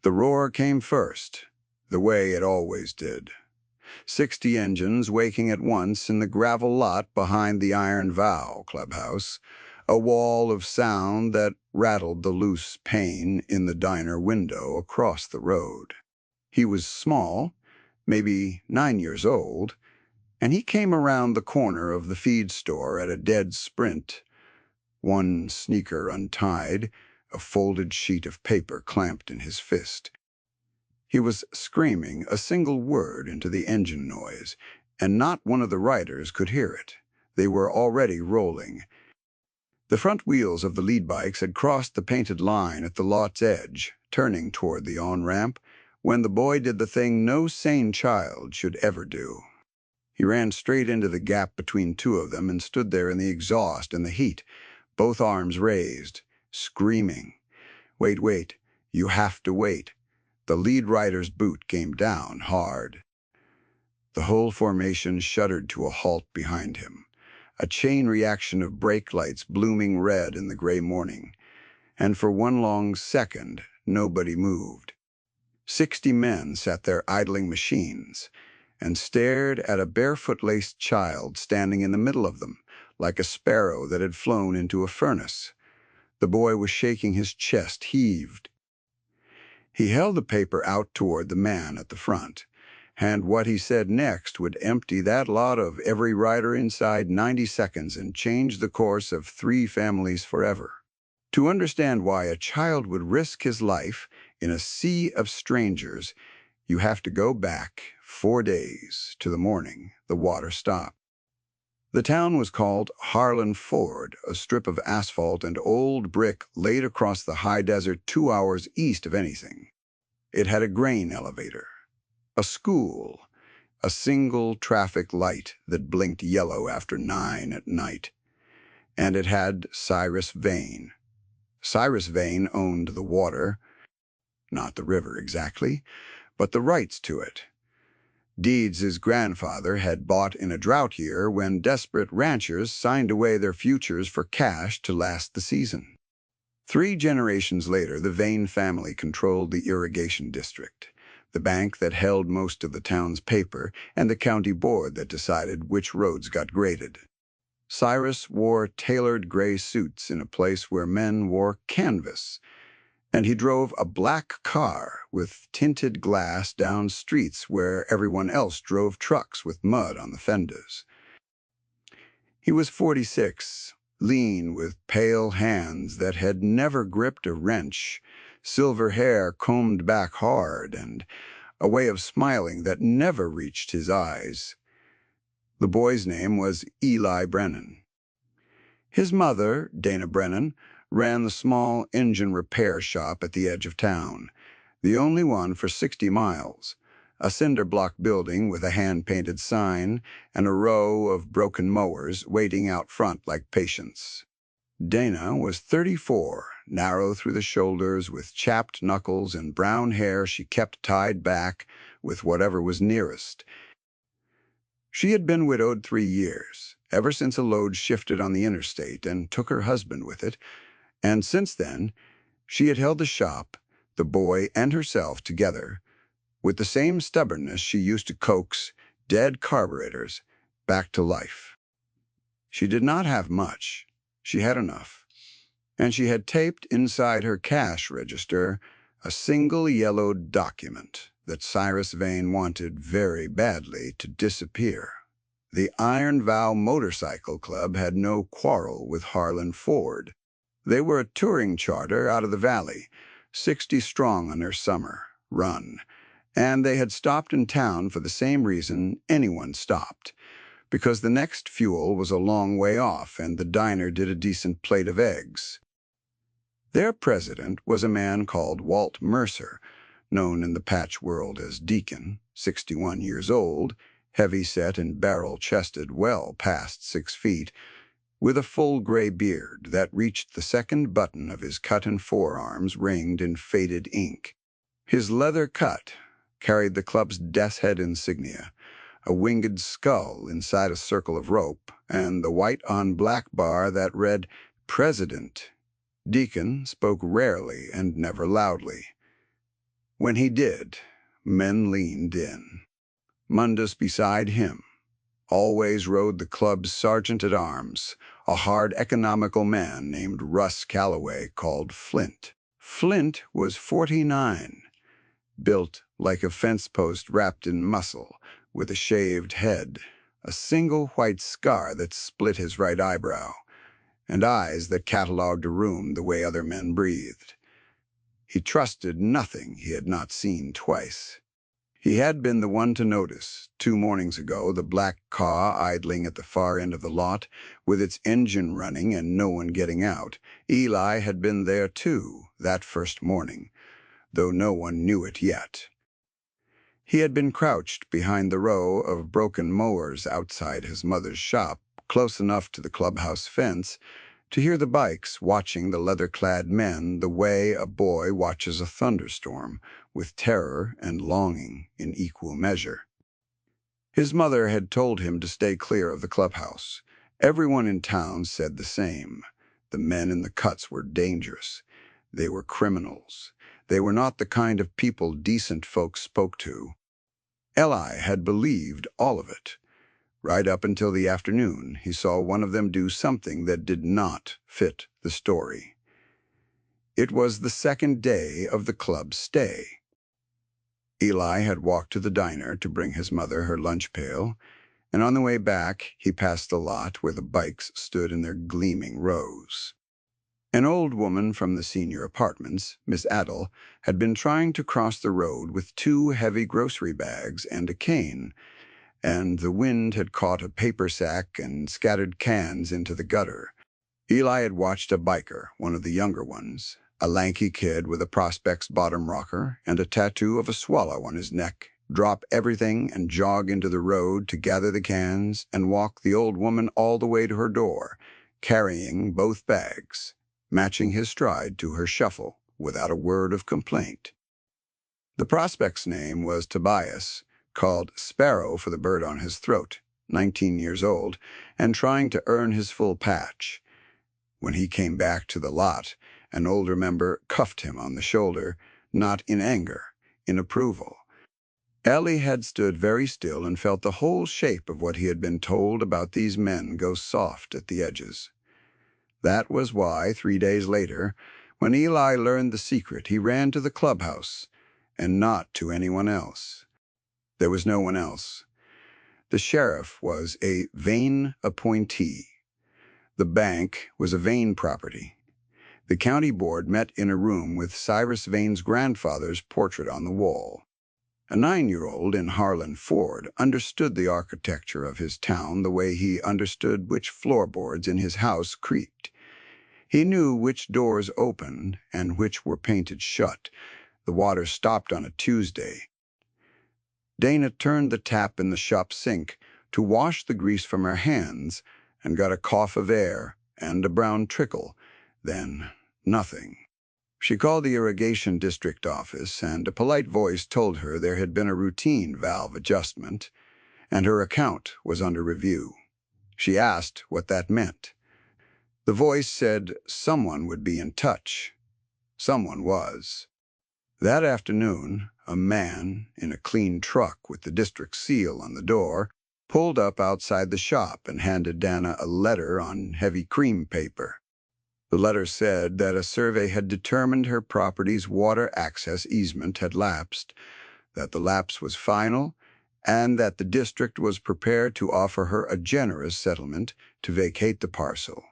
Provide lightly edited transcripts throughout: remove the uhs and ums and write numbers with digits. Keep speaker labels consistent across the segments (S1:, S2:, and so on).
S1: The roar came first, the way it always did. 60 engines waking at once in the gravel lot behind the Iron Vow clubhouse, a wall of sound that rattled the loose pane in the diner window across the road. He was small, maybe 9 years old, and he came around the corner of the feed store at a dead sprint, one sneaker untied, a folded sheet of paper clamped in his fist. He was screaming a single word into the engine noise, and not one of the riders could hear it. They were already rolling. The front wheels of the lead bikes had crossed the painted line at the lot's edge, turning toward the on-ramp, when the boy did the thing no sane child should ever do. He ran straight into the gap between two of them and stood there in the exhaust and the heat, both arms raised, screaming. Wait, you have to wait. The lead rider's boot came down hard. The whole formation shuddered to a halt behind him, a chain reaction of brake lights blooming red in the gray morning, and for one long second nobody moved. 60 men sat there idling machines and stared at a barefoot-laced child standing in the middle of them, like a sparrow that had flown into a furnace. The boy was shaking, his chest heaved. He held the paper out toward the man at the front, and what he said next would empty that lot of every rider inside 90 seconds and change the course of 3 families forever. To understand why a child would risk his life in a sea of strangers, you have to go back 4 days to the morning the water stopped. The town was called Harlan Ford, a strip of asphalt and old brick laid across the high desert 2 hours east of anything. It had a grain elevator, a school, a single traffic light that blinked yellow after 9 at night, and it had Cyrus Vane. Cyrus Vane owned the water, not the river exactly, but the rights to it. Deeds' grandfather had bought in a drought year when desperate ranchers signed away their futures for cash to last the season. 3 generations later, the Vane family controlled the irrigation district, the bank that held most of the town's paper, and the county board that decided which roads got graded. Cyrus wore tailored gray suits in a place where men wore canvas, and he drove a black car with tinted glass down streets where everyone else drove trucks with mud on the fenders. He was 46, lean with pale hands that had never gripped a wrench, silver hair combed back hard, and a way of smiling that never reached his eyes. The boy's name was Eli Brennan. His mother, Dana Brennan, ran the small engine repair shop at the edge of town, the only one for 60 miles, a cinder-block building with a hand-painted sign and a row of broken mowers waiting out front like patients. Dana was 34, narrow through the shoulders, with chapped knuckles and brown hair she kept tied back with whatever was nearest. She had been widowed 3 years, ever since a load shifted on the interstate and took her husband with it, and since then she had held the shop, the boy and herself together, with the same stubbornness she used to coax dead carburetors back to life. She did not have much. She had enough. And she had taped inside her cash register a single yellowed document that Cyrus Vane wanted very badly to disappear. The Iron Vow Motorcycle Club had no quarrel with Harlan Ford. They were a touring charter out of the valley, 60 strong on their summer run, and they had stopped in town for the same reason anyone stopped, because the next fuel was a long way off and the diner did a decent plate of eggs. Their president was a man called Walt Mercer, known in the patch world as Deacon, 61 years old, heavy-set and barrel-chested well past 6 feet, with a full gray beard that reached the second button of his cut-and forearms ringed in faded ink. His leather cut carried the club's death's head insignia, a winged skull inside a circle of rope, and the white-on-black bar that read President. Deacon spoke rarely and never loudly. When he did, men leaned in. Mundus beside him always rode the club's sergeant-at-arms, a hard, economical man named Russ Calloway called Flint. Flint was 49, built like a fence post wrapped in muscle, with a shaved head, a single white scar that split his right eyebrow, and eyes that catalogued a room the way other men breathed. He trusted nothing he had not seen twice. He had been the one to notice, 2 mornings ago, the black car idling at the far end of the lot, with its engine running and no one getting out. Eli had been there too, that first morning, though no one knew it yet. He had been crouched behind the row of broken mowers outside his mother's shop, close enough to the clubhouse fence to hear the bikes watching the leather-clad men the way a boy watches a thunderstorm, with terror and longing in equal measure. His mother had told him to stay clear of the clubhouse. Everyone in town said the same. The men in the cuts were dangerous. They were criminals. They were not the kind of people decent folks spoke to. Eli had believed all of it. Right up until the afternoon, he saw one of them do something that did not fit the story. It was the second day of the club's stay. Eli had walked to the diner to bring his mother her lunch pail, and on the way back he passed the lot where the bikes stood in their gleaming rows. An old woman from the senior apartments, Miss Adel, had been trying to cross the road with 2 heavy grocery bags and a cane, and the wind had caught a paper sack and scattered cans into the gutter. Eli had watched a biker, one of the younger ones, a lanky kid with a Prospects bottom rocker and a tattoo of a swallow on his neck, drop everything and jog into the road to gather the cans and walk the old woman all the way to her door, carrying both bags, matching his stride to her shuffle without a word of complaint. The Prospect's name was Tobias, called Sparrow for the bird on his throat, 19 years old, and trying to earn his full patch. When he came back to the lot, an older member cuffed him on the shoulder, not in anger, in approval. Ellie had stood very still and felt the whole shape of what he had been told about these men go soft at the edges. That was why, 3 days later, when Eli learned the secret, he ran to the clubhouse, and not to anyone else. There was no one else. The sheriff was a Vane appointee. The bank was a Vane property. The county board met in a room with Cyrus Vane's grandfather's portrait on the wall. A 9-year-old in Harlan Ford understood the architecture of his town the way he understood which floorboards in his house creaked. He knew which doors opened and which were painted shut. The water stopped on a Tuesday. Dana turned the tap in the shop sink to wash the grease from her hands and got a cough of air and a brown trickle, then nothing. She called the irrigation district office, and a polite voice told her there had been a routine valve adjustment, and her account was under review. She asked what that meant. The voice said someone would be in touch. Someone was. That afternoon, a man, in a clean truck with the district seal on the door, pulled up outside the shop and handed Dana a letter on heavy cream paper. The letter said that a survey had determined her property's water access easement had lapsed, that the lapse was final, and that the district was prepared to offer her a generous settlement to vacate the parcel.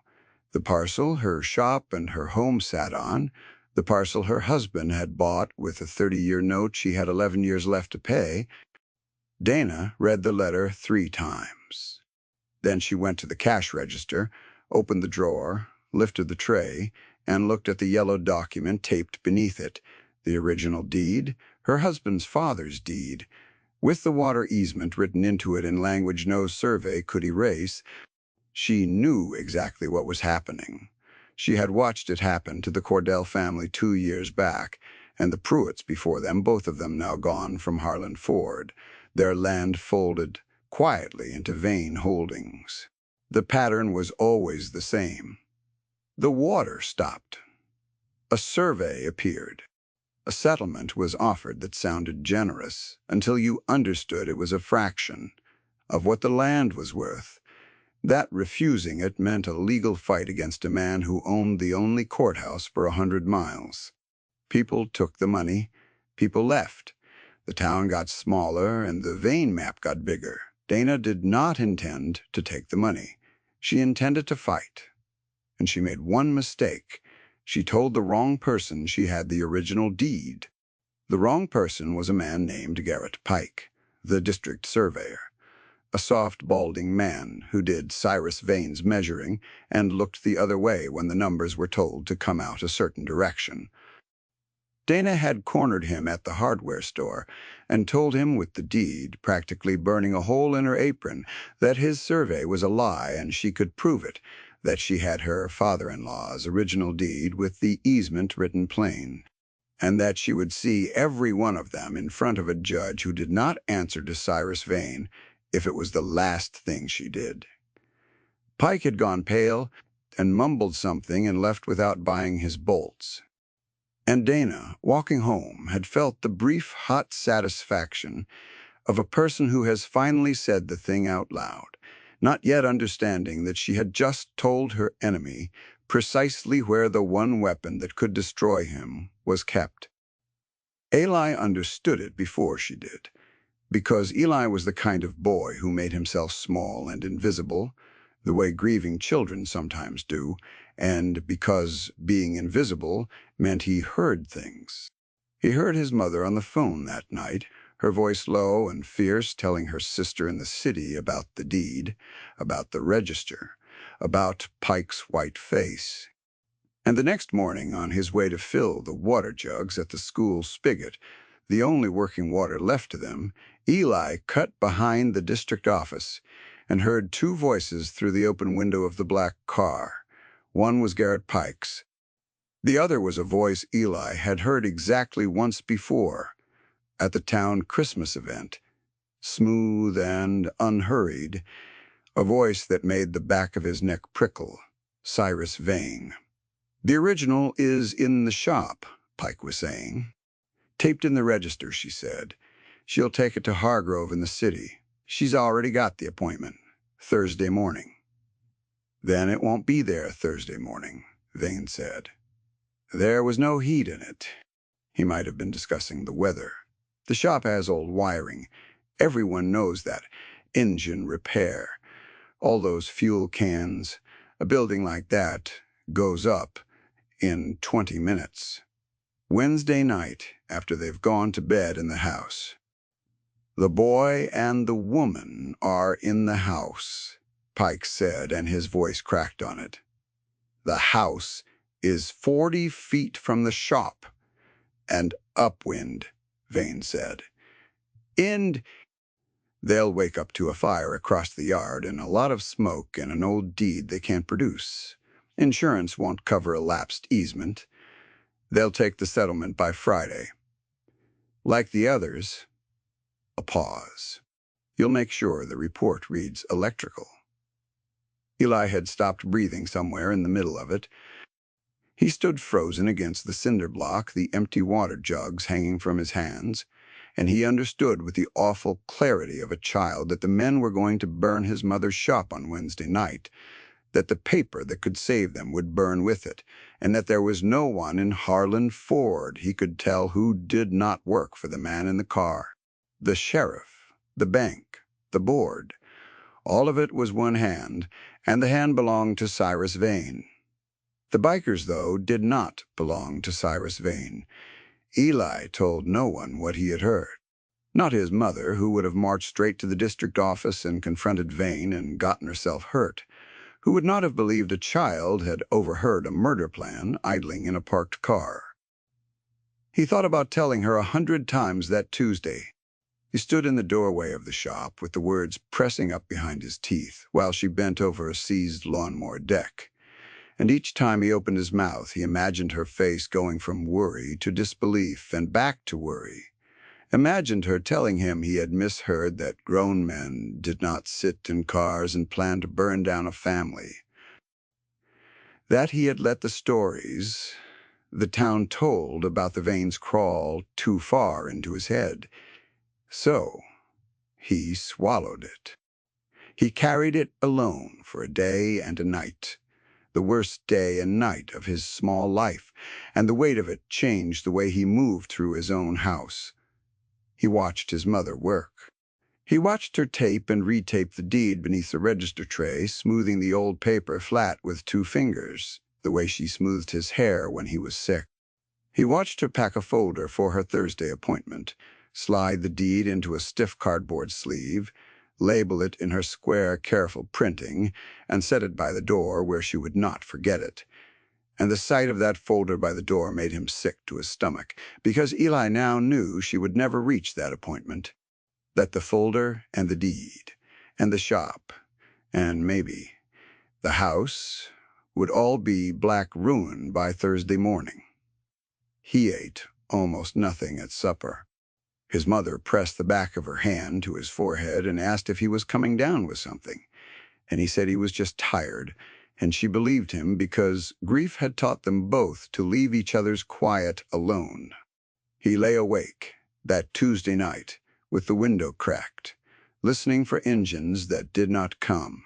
S1: The parcel her shop and her home sat on, the parcel her husband had bought with a 30-year note she had 11 years left to pay. Dana read the letter 3 times. Then she went to the cash register, opened the drawer, lifted the tray, and looked at the yellow document taped beneath it, the original deed, her husband's father's deed, with the water easement written into it in language no survey could erase. She knew exactly what was happening. She had watched it happen to the Cordell family 2 years back, and the Pruitts before them, both of them now gone from Harlan Ford, their land folded quietly into Vane holdings. The pattern was always the same. The water stopped. A survey appeared. A settlement was offered that sounded generous until you understood it was a fraction of what the land was worth. That refusing it meant a legal fight against a man who owned the only courthouse for 100 miles. People took the money. People left. The town got smaller and the vein map got bigger. Dana did not intend to take the money. She intended to fight. And she made one mistake. She told the wrong person she had the original deed. The wrong person was a man named Garrett Pike, the district surveyor, a soft, balding man who did Cyrus Vane's measuring and looked the other way when the numbers were told to come out a certain direction. Dana had cornered him at the hardware store and told him with the deed, practically burning a hole in her apron, that his survey was a lie and she could prove it, that she had her father-in-law's original deed with the easement written plain, and that she would see every one of them in front of a judge who did not answer to Cyrus Vane if it was the last thing she did. Pike had gone pale and mumbled something and left without buying his bolts. And Dana, walking home, had felt the brief, hot satisfaction of a person who has finally said the thing out loud, not yet understanding that she had just told her enemy precisely where the one weapon that could destroy him was kept. Eli understood it before she did, because Eli was the kind of boy who made himself small and invisible, the way grieving children sometimes do, and because being invisible meant he heard things. He heard his mother on the phone that night, her voice low and fierce, telling her sister in the city about the deed, about the register, about Pike's white face. And the next morning, on his way to fill the water jugs at the school spigot, the only working water left to them, Eli cut behind the district office and heard two voices through the open window of the black car. One was Garrett Pike's. The other was a voice Eli had heard exactly once before, at the town Christmas event, smooth and unhurried, a voice that made the back of his neck prickle, Cyrus Vane. "The original is in the shop," Pike was saying. "Taped in the register," she said. "She'll take it to Hargrove in the city. She's already got the appointment. Thursday morning." "Then it won't be there Thursday morning," Vane said. There was no heat in it. He might have been discussing the weather. "The shop has old wiring. Everyone knows that. Engine repair. All those fuel cans. A building like that goes up in 20 minutes. Wednesday night, after they've gone to bed in the house. The boy and the woman are in the house," Pike said, and his voice cracked on it. "The house is 40 feet from the shop, and upwind," Vane said. "And they'll wake up to a fire across the yard and a lot of smoke and an old deed they can't produce. Insurance won't cover a lapsed easement. They'll take the settlement by Friday. Like the others." A pause. "You'll make sure the report reads electrical." Eli had stopped breathing somewhere in the middle of it. He stood frozen against the cinder block, the empty water jugs hanging from his hands, and he understood with the awful clarity of a child that the men were going to burn his mother's shop on Wednesday night, that the paper that could save them would burn with it, and that there was no one in Harlan Ford he could tell who did not work for the man in the car. The sheriff, the bank, the board, all of it was one hand, and the hand belonged to Cyrus Vane. The bikers, though, did not belong to Cyrus Vane. Eli told no one what he had heard. Not his mother, who would have marched straight to the district office and confronted Vane and gotten herself hurt, who would not have believed a child had overheard a murder plan idling in a parked car. He thought about telling her 100 times that Tuesday. He stood in the doorway of the shop with the words pressing up behind his teeth while she bent over a seized lawnmower deck. And each time he opened his mouth, he imagined her face going from worry to disbelief and back to worry. Imagined her telling him he had misheard that grown men did not sit in cars and plan to burn down a family. That he had let the stories, The town told about the veins crawl too far into his head. So he swallowed it. He carried it alone for a day and a night, the worst day and night of his small life, and the weight of it changed the way he moved through his own house. He watched his mother work. He watched her tape and retape the deed beneath the register tray, smoothing the old paper flat with 2 fingers, the way she smoothed his hair when he was sick. He watched her pack a folder for her Thursday appointment, slide the deed into a stiff cardboard sleeve, label it in her square, careful printing, and set it by the door where she would not forget it. And the sight of that folder by the door made him sick to his stomach, because Eli now knew she would never reach that appointment, that the folder and the deed and the shop and maybe the house would all be black ruin by Thursday morning. He ate almost nothing at supper. His mother pressed the back of her hand to his forehead and asked if he was coming down with something, and he said he was just tired, and she believed him because grief had taught them both to leave each other's quiet alone. He lay awake that Tuesday night with the window cracked, listening for engines that did not come,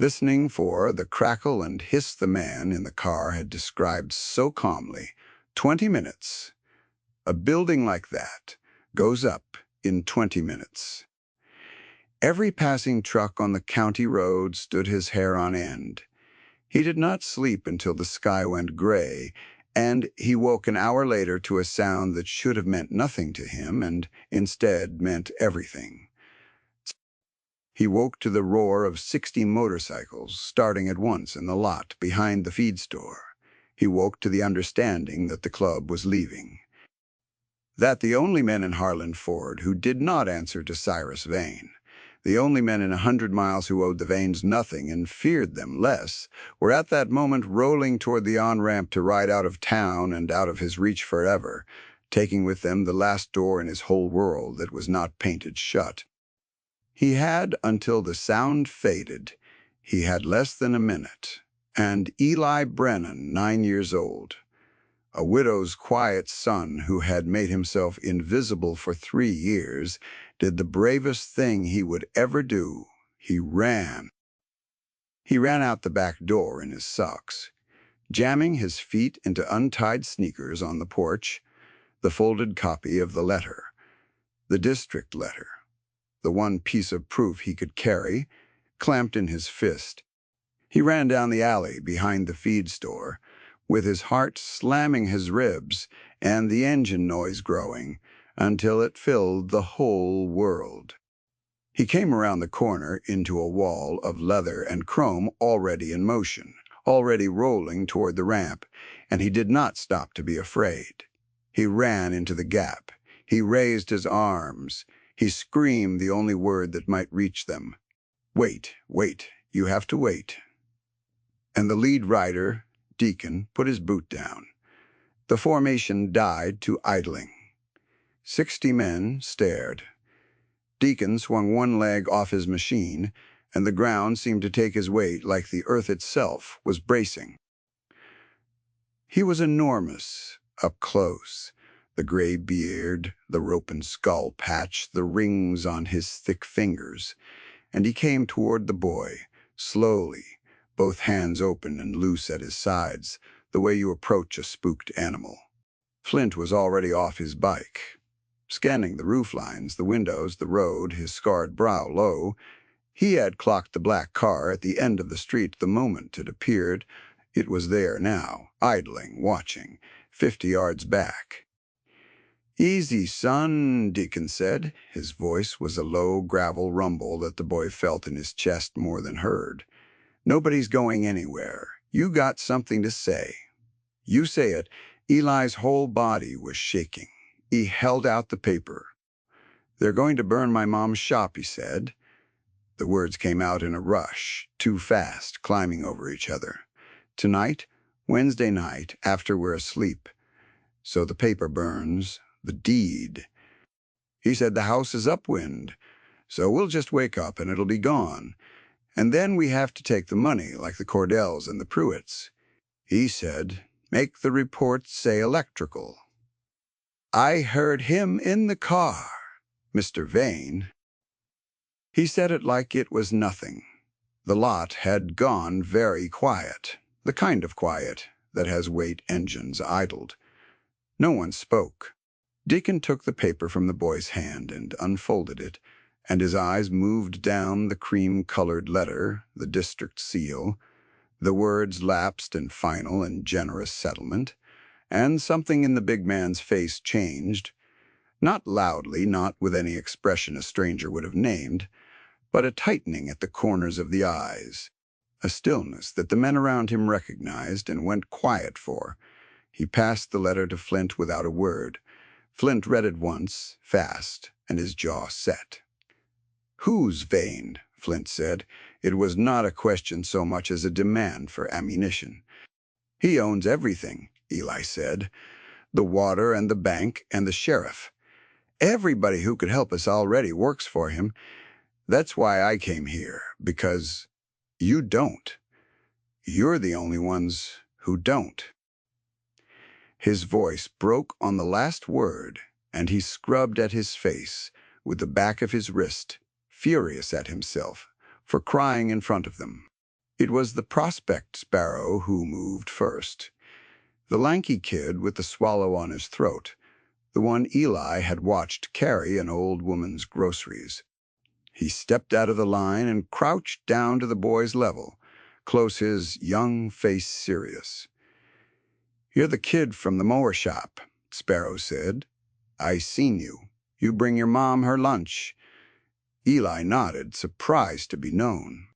S1: listening for the crackle and hiss the man in the car had described so calmly. 20 minutes. A building like that goes up in 20 minutes. Every passing truck on the county road stood his hair on end. He did not sleep until the sky went gray, and he woke an hour later to a sound that should have meant nothing to him and instead meant everything. He woke to the roar of 60 motorcycles starting at once in the lot behind the feed store. He woke to the understanding that the club was leaving, that the only men in Harlan Ford who did not answer to Cyrus Vane, the only men in 100 miles who owed the Vanes nothing and feared them less, were at that moment rolling toward the on-ramp to ride out of town and out of his reach forever, taking with them the last door in his whole world that was not painted shut. He had, until the sound faded, he had less than a minute, and Eli Brennan, 9 years old, a widow's quiet son who had made himself invisible for 3 years, did the bravest thing he would ever do. He ran. He ran out the back door in his socks, jamming his feet into untied sneakers on the porch, the folded copy of the letter, the district letter, the one piece of proof he could carry, clamped in his fist. He ran down the alley behind the feed store, with his heart slamming his ribs and the engine noise growing until it filled the whole world. He came around the corner into a wall of leather and chrome already in motion, already rolling toward the ramp, and he did not stop to be afraid. He ran into the gap. He raised his arms. He screamed the only word that might reach them. Wait, wait, you have to wait. And the lead rider, Deacon, put his boot down. The formation died to idling. 60 men stared. Deacon swung one leg off his machine, and the ground seemed to take his weight like the earth itself was bracing. He was enormous, up close, the gray beard, the rope and skull patch, the rings on his thick fingers, and he came toward the boy, slowly, both hands open and loose at his sides, the way you approach a spooked animal. Flint was already off his bike, scanning the roof lines, the windows, the road, his scarred brow low. He had clocked the black car at the end of the street the moment it appeared. It was there now, idling, watching, 50 yards back. "Easy, son," Deacon said. His voice was a low gravel rumble that the boy felt in his chest more than heard. "Nobody's going anywhere. You got something to say. You say it." Eli's whole body was shaking. He held out the paper. "They're going to burn my mom's shop," he said. The words came out in a rush, too fast, climbing over each other. "Tonight, Wednesday night, after we're asleep. So the paper burns, the deed. He said the house is upwind, so we'll just wake up and it'll be gone. And then we have to take the money like the Cordells and the Pruitts. He said, Make the report say electrical. I heard him in the car, Mr. Vane. He said it like it was nothing. The lot had gone very quiet, the kind of quiet that has weight engines idled. No one spoke. Deacon took the paper from the boy's hand and unfolded it, and his eyes moved down the cream-colored letter, the district seal. The words lapsed in final and generous settlement, and something in the big man's face changed. Not loudly, not with any expression a stranger would have named, but a tightening at the corners of the eyes, a stillness that the men around him recognized and went quiet for. He passed the letter to Flint without a word. Flint read it once, fast, and his jaw set. "Who's Vane?" Flint said. It was not a question so much as a demand for ammunition. "He owns everything," Eli said. "The water and the bank and the sheriff. Everybody who could help us already works for him. That's why I came here, because you don't. You're the only ones who don't." His voice broke on the last word, and he scrubbed at his face with the back of his wrist, furious at himself for crying in front of them. It was the prospect sparrow who moved first. The lanky kid with the swallow on his throat, the one Eli had watched carry an old woman's groceries. He stepped out of the line and crouched down to the boy's level, close, his young face serious. "You're the kid from the mower shop," Sparrow said. "I seen you. You bring your mom her lunch." Eli nodded, surprised to be known.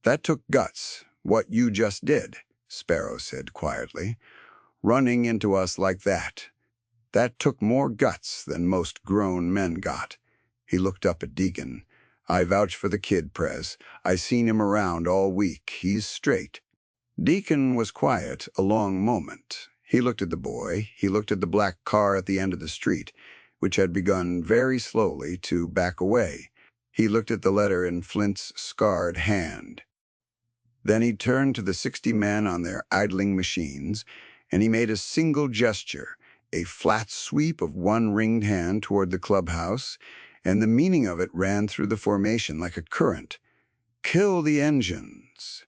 S1: "That took guts, what you just did," Sparrow said quietly. "Running into us like that. That took more guts than most grown men got." He looked up at Deacon. "I vouch for the kid, Prez. I seen him around all week. He's straight." Deacon was quiet a long moment. He looked at the boy. He looked at the black car at the end of the street, which had begun very slowly to back away. He looked at the letter in Flint's scarred hand. Then he turned to the 60 men on their idling machines, and he made a single gesture, a flat sweep of one ringed hand toward the clubhouse, and the meaning of it ran through the formation like a current. "Kill the engines."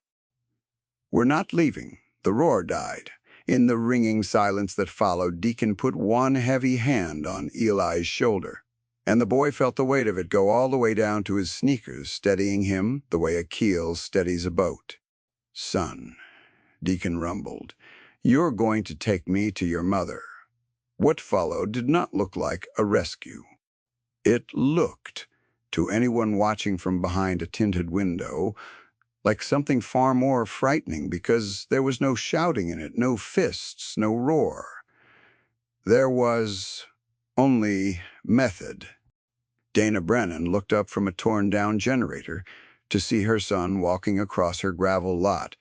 S1: "We're not leaving." The roar died. In the ringing silence that followed, Deacon put one heavy hand on Eli's shoulder, and the boy felt the weight of it go all the way down to his sneakers, steadying him the way a keel steadies a boat. "Son," Deacon rumbled, "you're going to take me to your mother." What followed did not look like a rescue. It looked, to anyone watching from behind a tinted window, like something far more frightening, because there was no shouting in it, no fists, no roar. There was only method. Dana Brennan looked up from a torn-down generator to see her son walking across her gravel lot,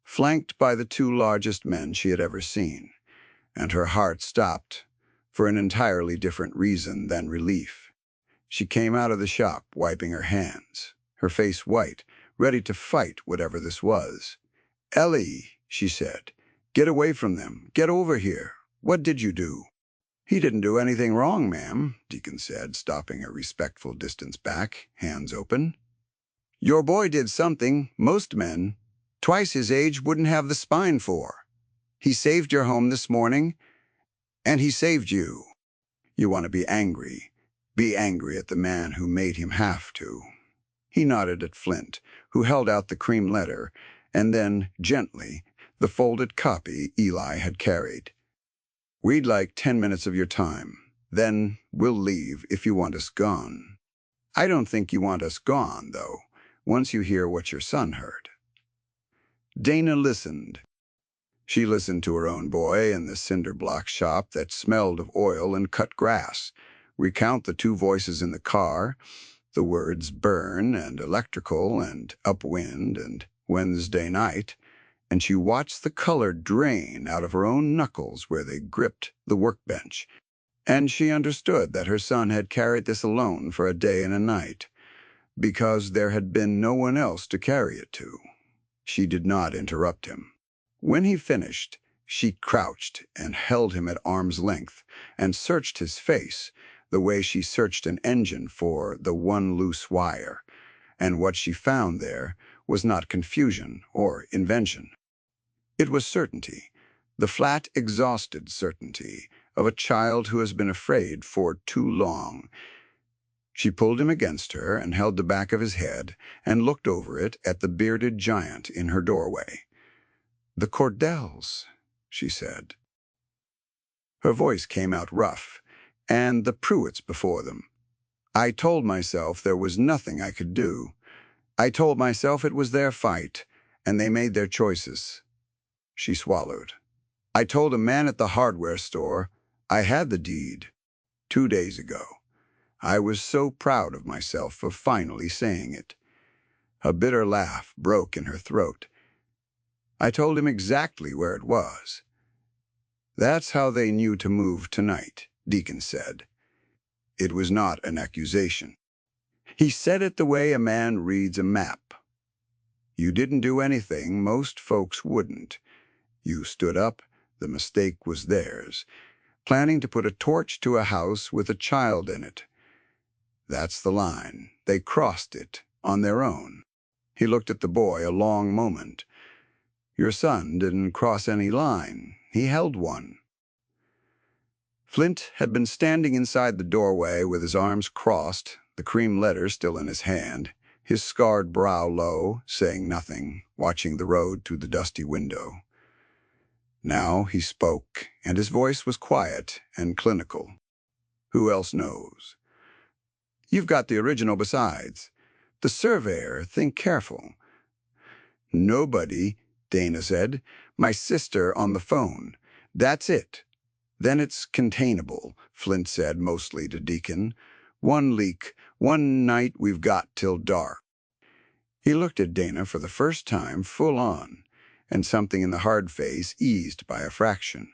S1: flanked by the 2 largest men she had ever seen, and her heart stopped for an entirely different reason than relief. She came out of the shop, wiping her hands, her face white, ready to fight whatever this was. "Ellie," she said, "get away from them. Get over here. What did you do?" "He didn't do anything wrong, ma'am," Deacon said, stopping a respectful distance back, hands open. "Your boy did something most men, twice his age, wouldn't have the spine for. He saved your home this morning, and he saved you. You want to be angry. Be angry at the man who made him have to." He nodded at Flint, who held out the cream letter, and then, gently, the folded copy Eli had carried. "We'd like 10 minutes of your time. Then we'll leave if you want us gone. I don't think you want us gone, though, once you hear what your son heard." Dana listened. She listened to her own boy in the cinder-block shop that smelled of oil and cut grass, recount the 2 voices in the car, the words burn and electrical and upwind and Wednesday night, and she watched the color drain out of her own knuckles where they gripped the workbench, and she understood that her son had carried this alone for a day and a night, because there had been no one else to carry it to. She did not interrupt him. When he finished, She crouched and held him at arm's length and searched his face the way she searched an engine for the one loose wire. And what she found there was not confusion or invention. It was certainty, the flat, exhausted certainty of a child who has been afraid for too long. She pulled him against her and held the back of his head and looked over it at the bearded giant in her doorway. "The Cordells," she said. Her voice came out rough, "and the Pruitts before them. I told myself there was nothing I could do. I told myself it was their fight, and they made their choices." She swallowed. "I told a man at the hardware store I had the deed 2 days ago. I was so proud of myself for finally saying it." A bitter laugh broke in her throat. "I told him exactly where it was." "That's how they knew to move tonight," Deacon said. It was not an accusation. He said it the way a man reads a map. "You didn't do anything most folks wouldn't. You stood up, the mistake was theirs, planning to put a torch to a house with a child in it. That's the line. They crossed it on their own." He looked at the boy a long moment. "Your son didn't cross any line. He held one." Flint had been standing inside the doorway with his arms crossed, the cream letter still in his hand, his scarred brow low, saying nothing, watching the road through the dusty window. Now he spoke, and his voice was quiet and clinical. "Who else knows? You've got the original besides. The surveyor, think careful." "Nobody," Dana said. "My sister on the phone. That's it." "Then it's containable," Flint said mostly to Deacon. "One leak, one night we've got till dark." He looked at Dana for the first time full on, and something in the hard face eased by a fraction.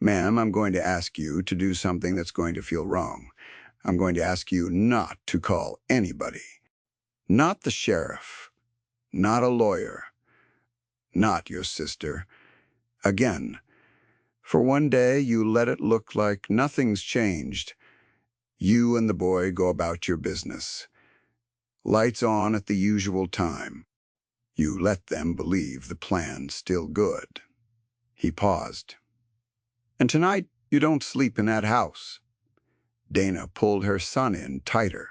S1: "Ma'am, I'm going to ask you to do something that's going to feel wrong. I'm going to ask you not to call anybody. Not the sheriff. Not a lawyer. Not your sister. Again. For one day you let it look like nothing's changed. You and the boy go about your business. Lights on at the usual time. You let them believe the plan's still good." He paused. "And tonight you don't sleep in that house." Dana pulled her son in tighter.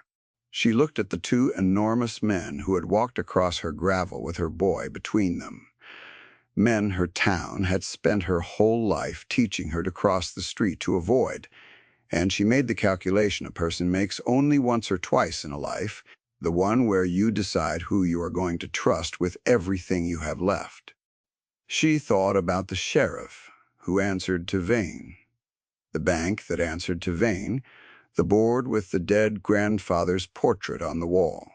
S1: She looked at the two enormous men who had walked across her gravel with her boy between them. Men her town had spent her whole life teaching her to cross the street to avoid, and she made the calculation a person makes only once or twice in a life, the one where you decide who you are going to trust with everything you have left. She thought about the sheriff, who answered to Vane, the bank that answered to Vane, the board with the dead grandfather's portrait on the wall.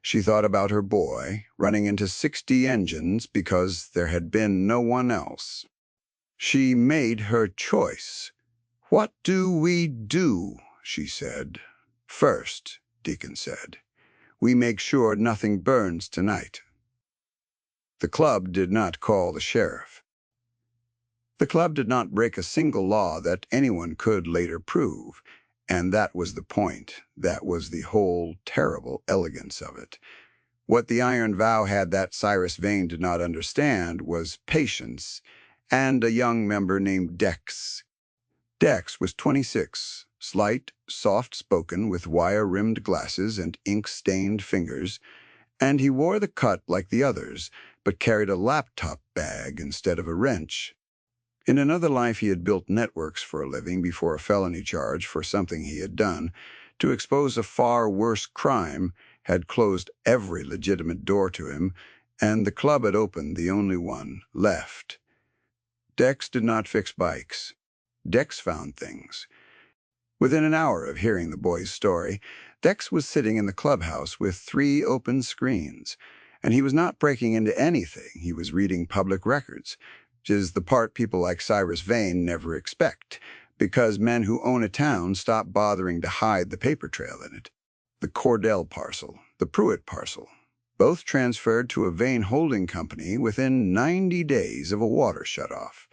S1: She thought about her boy, running into 60 engines because there had been no one else. She made her choice. "What do we do?" she said. "First," Deacon said, "we make sure nothing burns tonight." The club did not call the sheriff. The club did not break a single law that anyone could later prove, and that was the point. That was the whole terrible elegance of it. What the Iron Vow had that Cyrus Vane did not understand was patience, and a young member named Dex. Dex was 26, slight, soft-spoken, with wire-rimmed glasses and ink-stained fingers, and he wore the cut like the others, but carried a laptop bag instead of a wrench. In another life he had built networks for a living before a felony charge for something he had done, to expose a far worse crime, had closed every legitimate door to him, and the club had opened the only one left. Dex did not fix bikes. Dex found things. Within an hour of hearing the boy's story, Dex was sitting in the clubhouse with 3 open screens, and he was not breaking into anything. He was reading public records, which is the part people like Cyrus Vane never expect, because men who own a town stop bothering to hide the paper trail in it. The Cordell parcel, the Pruitt parcel, both transferred to a Vane holding company within 90 days of a water shutoff.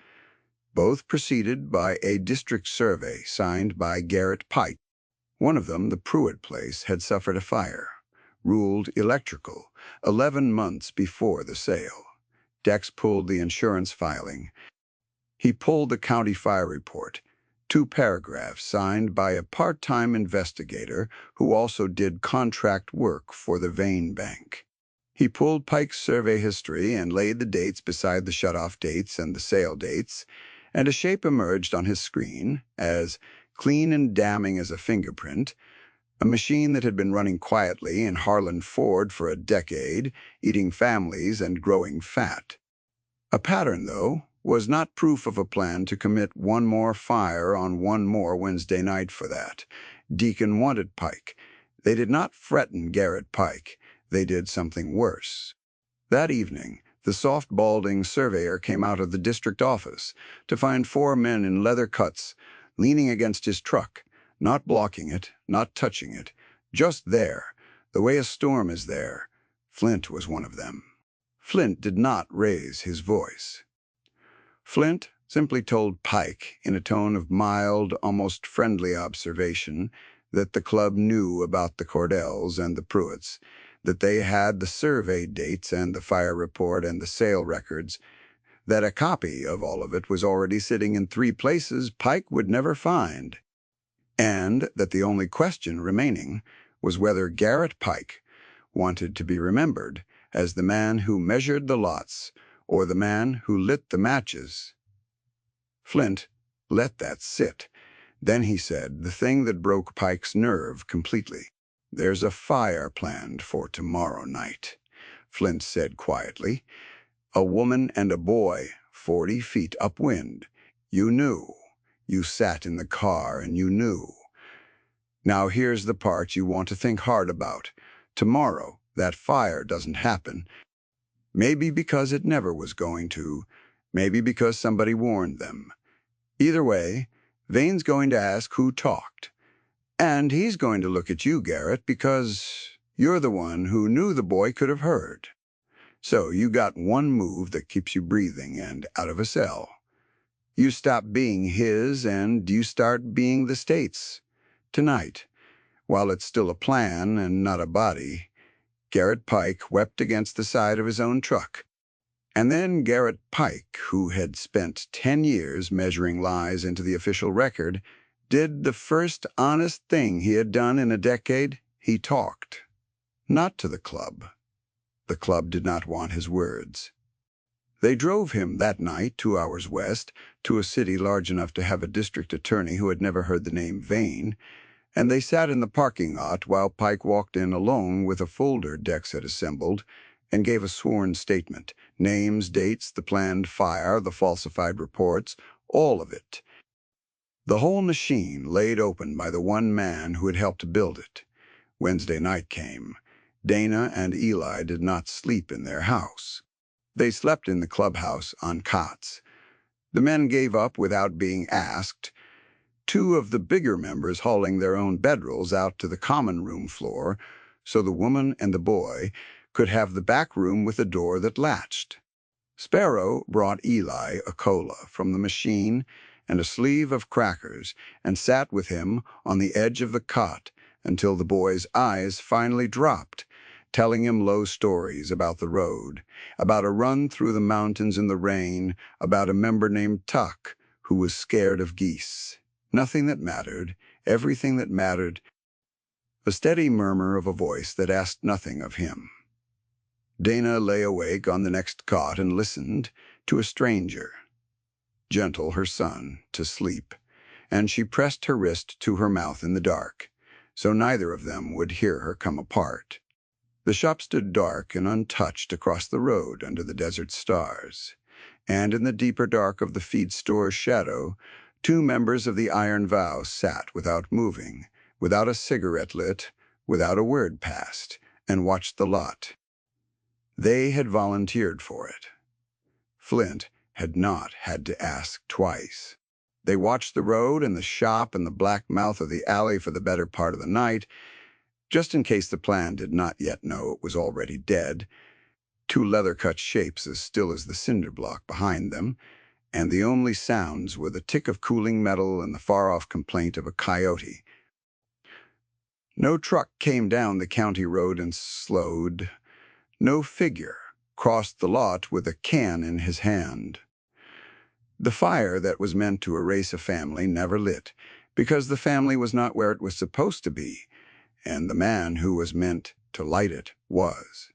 S1: both preceded by a district survey signed by Garrett Pike. One of them, the Pruitt place, had suffered a fire, ruled electrical, 11 months before the sale. Dex pulled the insurance filing. He pulled the county fire report, 2 paragraphs signed by a part-time investigator who also did contract work for the Vane Bank. He pulled Pike's survey history and laid the dates beside the shut-off dates and the sale dates, and a shape emerged on his screen, as clean and damning as a fingerprint, a machine that had been running quietly in Harlan Ford for a decade, eating families and growing fat. A pattern, though, was not proof of a plan to commit one more fire on one more Wednesday night for that. Deacon wanted Pike. They did not threaten Garrett Pike. They did something worse. That evening, the soft-balding surveyor came out of the district office to find 4 men in leather cuts leaning against his truck, not blocking it, not touching it, just there, the way a storm is there. Flint was one of them. Flint did not raise his voice. Flint simply told Pike, in a tone of mild, almost friendly observation, that the club knew about the Cordells and the Pruitts, that they had the survey dates and the fire report and the sale records, that a copy of all of it was already sitting in 3 places Pike would never find, and that the only question remaining was whether Garrett Pike wanted to be remembered as the man who measured the lots or the man who lit the matches. Flint let that sit. Then he said the thing that broke Pike's nerve completely. "There's a fire planned for tomorrow night," Flint said quietly. "A woman and a boy, 40 feet upwind. You knew. You sat in the car and you knew. Now here's the part you want to think hard about. Tomorrow, that fire doesn't happen. Maybe because it never was going to. Maybe because somebody warned them. Either way, Vane's going to ask who talked. And he's going to look at you, Garrett, because you're the one who knew the boy could have heard. So you got one move that keeps you breathing and out of a cell. You stop being his and you start being the state's. Tonight, while it's still a plan and not a body, Garrett Pike wept against the side of his own truck. And then Garrett Pike, who had spent 10 years measuring lies into the official record, did the first honest thing he had done in a decade. He talked. Not to the club. The club did not want his words. They drove him that night 2 hours west to a city large enough to have a district attorney who had never heard the name Vane, and they sat in the parking lot while Pike walked in alone with a folder Dex had assembled and gave a sworn statement. Names, dates, the planned fire, the falsified reports, all of it. The whole machine laid open by the one man who had helped build it. Wednesday night came. Dana and Eli did not sleep in their house. They slept in the clubhouse on cots. The men gave up without being asked, 2 of the bigger members hauling their own bedrolls out to the common room floor so the woman and the boy could have the back room with a door that latched. Sparrow brought Eli a cola from the machine and a sleeve of crackers and sat with him on the edge of the cot until the boy's eyes finally dropped, telling him low stories about the road, about a run through the mountains in the rain, about a member named Tuck who was scared of geese. Nothing that mattered, everything that mattered, a steady murmur of a voice that asked nothing of him. Dana lay awake on the next cot and listened to a stranger. Gentle, her son, to sleep, and she pressed her wrist to her mouth in the dark, so neither of them would hear her come apart. The shop stood dark and untouched across the road under the desert stars, and in the deeper dark of the feed store's shadow, 2 members of the Iron Vow sat without moving, without a cigarette lit, without a word passed, and watched the lot. They had volunteered for it. Flint had not had to ask twice. They watched the road and the shop and the black mouth of the alley for the better part of the night, just in case the plan did not yet know it was already dead, 2 leather-cut shapes as still as the cinder block behind them, and the only sounds were the tick of cooling metal and the far-off complaint of a coyote. No truck came down the county road and slowed. No figure crossed the lot with a can in his hand. The fire that was meant to erase a family never lit, because the family was not where it was supposed to be, and the man who was meant to light it was.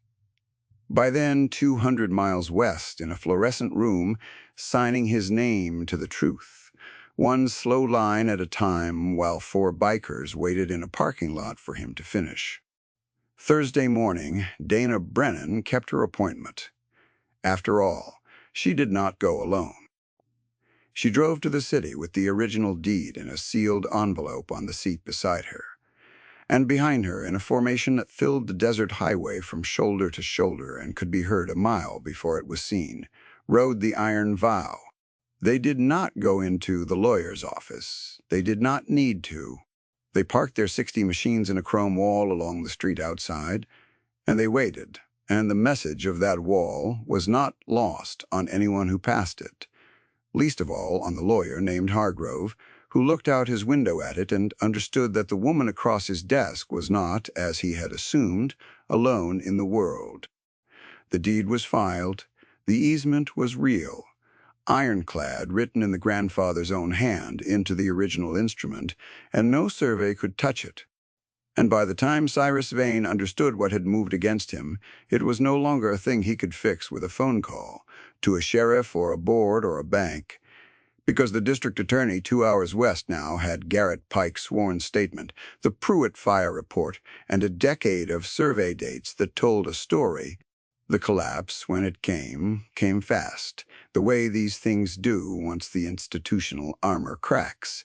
S1: By then, 200 miles west, in a fluorescent room, signing his name to the truth, one slow line at a time while 4 bikers waited in a parking lot for him to finish. Thursday morning, Dana Brennan kept her appointment. After all, she did not go alone. She drove to the city with the original deed in a sealed envelope on the seat beside her. And behind her, in a formation that filled the desert highway from shoulder to shoulder and could be heard a mile before it was seen, rode the Iron Vow. They did not go into the lawyer's office. They did not need to. They parked their 60 machines in a chrome wall along the street outside, and they waited, and the message of that wall was not lost on anyone who passed it, least of all on the lawyer named Hargrove, who looked out his window at it and understood that the woman across his desk was not, as he had assumed, alone in the world. The deed was filed, the easement was real, ironclad, written in the grandfather's own hand into the original instrument, and no survey could touch it. And by the time Cyrus Vane understood what had moved against him, it was no longer a thing he could fix with a phone call, to a sheriff or a board or a bank, because the district attorney 2 hours west now had Garrett Pike's sworn statement, the Pruitt fire report, and a decade of survey dates that told a story. The collapse, when it came fast, the way these things do once the institutional armor cracks.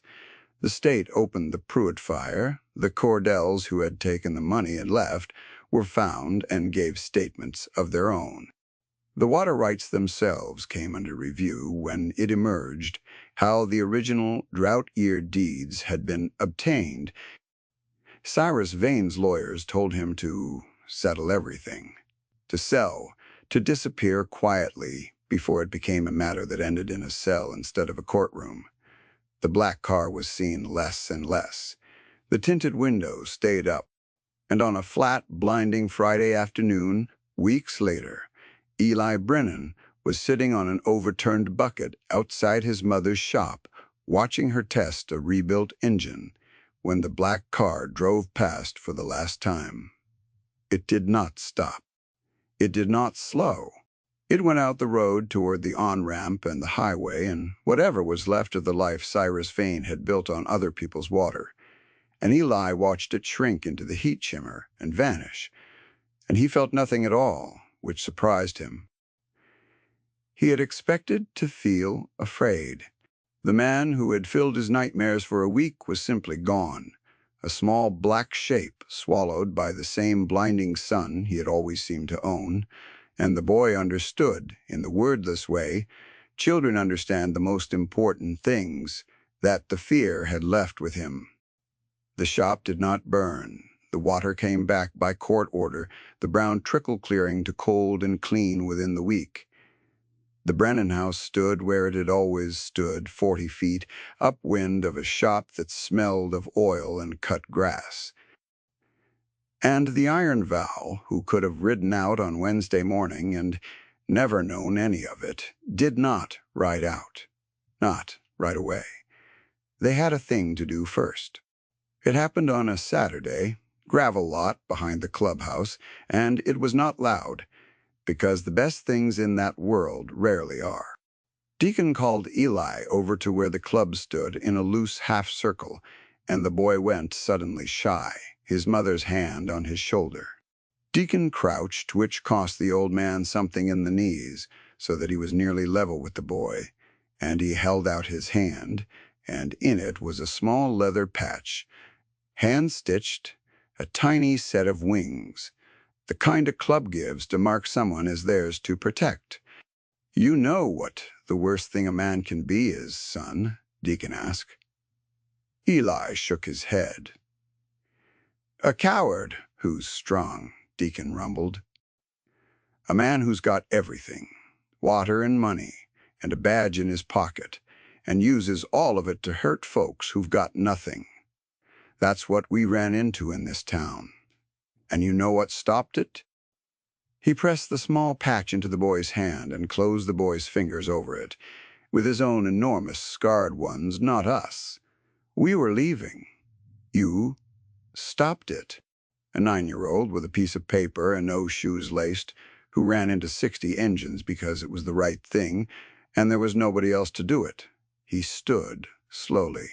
S1: The state opened the Pruitt fire. The Cordells, who had taken the money and left, were found and gave statements of their own. The water rights themselves came under review when it emerged how the original drought-year deeds had been obtained. Cyrus Vane's lawyers told him to settle everything, to sell, to disappear quietly before it became a matter that ended in a cell instead of a courtroom. The black car was seen less and less. The tinted windows stayed up, and on a flat, blinding Friday afternoon, weeks later, Eli Brennan was sitting on an overturned bucket outside his mother's shop, watching her test a rebuilt engine, when the black car drove past for the last time. It did not stop. It did not slow. It went out the road toward the on-ramp and the highway and whatever was left of the life Cyrus Vane had built on other people's water. And Eli watched it shrink into the heat shimmer and vanish, and he felt nothing at all, which surprised him. He had expected to feel afraid. The man who had filled his nightmares for a week was simply gone, a small black shape swallowed by the same blinding sun he had always seemed to own, and the boy understood, in the wordless way children understand the most important things, that the fear had left with him. The shop did not burn. The water came back by court order, the brown trickle clearing to cold and clean within the week. The Brennan house stood where it had always stood, 40 feet upwind of a shop that smelled of oil and cut grass. And the Iron Vow, who could have ridden out on Wednesday morning and never known any of it, did not ride out. Not right away. They had a thing to do first. It happened on a Saturday, gravel lot behind the clubhouse, and it was not loud, because the best things in that world rarely are. Deacon called Eli over to where the club stood in a loose half-circle, and the boy went suddenly shy, his mother's hand on his shoulder. Deacon crouched, which cost the old man something in the knees, so that he was nearly level with the boy, and he held out his hand, and in it was a small leather patch, hand-stitched, a tiny set of wings, the kind a club gives to mark someone as theirs to protect. "You know what the worst thing a man can be is, son?" Deacon asked. Eli shook his head. "A coward who's strong," Deacon rumbled. "A man who's got everything, water and money, and a badge in his pocket, and uses all of it to hurt folks who've got nothing. That's what we ran into in this town. And you know what stopped it? He pressed the small patch into the boy's hand and closed the boy's fingers over it, with his own enormous scarred ones, not us. We were leaving. You stopped it. A 9-year-old with a piece of paper and no shoes laced, who ran into 60 engines because it was the right thing, and there was nobody else to do it. He stood slowly.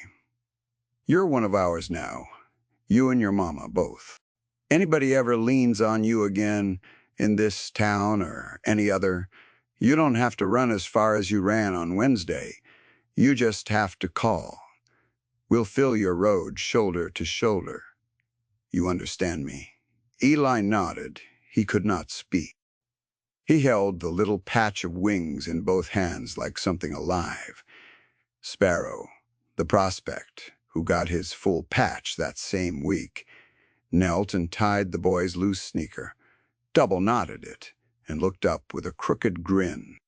S1: You're one of ours now. You and your mama, both. Anybody ever leans on you again in this town or any other, you don't have to run as far as you ran on Wednesday. You just have to call. We'll fill your road shoulder to shoulder. You understand me?" Eli nodded. He could not speak. He held the little patch of wings in both hands like something alive. Sparrow, the prospect, who got his full patch that same week, knelt and tied the boy's loose sneaker, double-knotted it, and looked up with a crooked grin.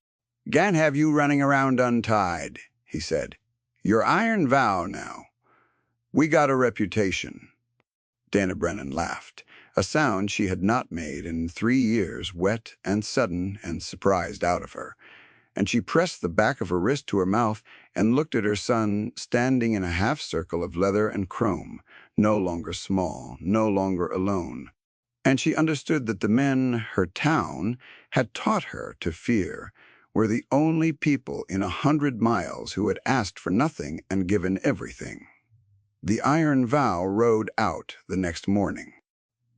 S1: "Can't have you running around untied," he said. "You're Iron Vow now. We got a reputation." Dana Brennan laughed, a sound she had not made in 3 years, wet and sudden and surprised out of her, and she pressed the back of her wrist to her mouth and looked at her son standing in a half-circle of leather and chrome, no longer small, no longer alone. And she understood that the men her town had taught her to fear were the only people in 100 miles who had asked for nothing and given everything. The Iron Vow rode out the next morning.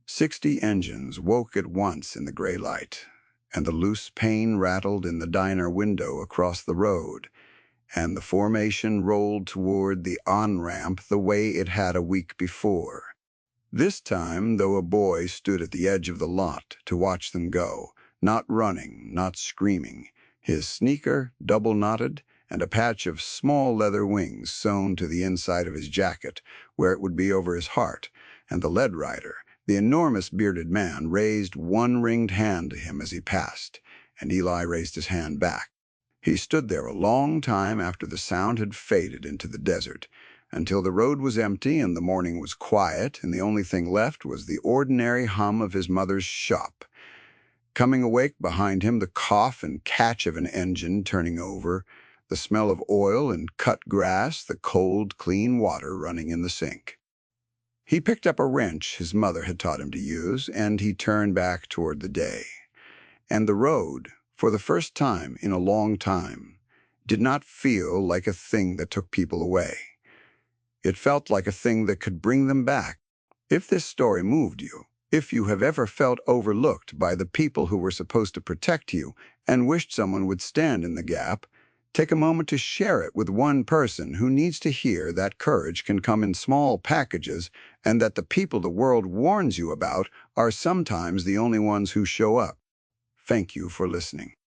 S1: 60 engines woke at once in the gray light, and the loose pane rattled in the diner window across the road, and the formation rolled toward the on-ramp the way it had a week before. This time, though, a boy stood at the edge of the lot to watch them go, not running, not screaming, his sneaker double-knotted, and a patch of small leather wings sewn to the inside of his jacket, where it would be over his heart, and the lead rider, the enormous bearded man, raised one ringed hand to him as he passed, and Eli raised his hand back. He stood there a long time after the sound had faded into the desert, until the road was empty and the morning was quiet, and the only thing left was the ordinary hum of his mother's shop. Coming awake behind him, the cough and catch of an engine turning over, the smell of oil and cut grass, the cold, clean water running in the sink. He picked up a wrench his mother had taught him to use, and he turned back toward the day. And the road, for the first time in a long time, did not feel like a thing that took people away. It felt like a thing that could bring them back. If this story moved you, if you have ever felt overlooked by the people who were supposed to protect you and wished someone would stand in the gap, take a moment to share it with one person who needs to hear that courage can come in small packages and that the people the world warns you about are sometimes the only ones who show up. Thank you for listening.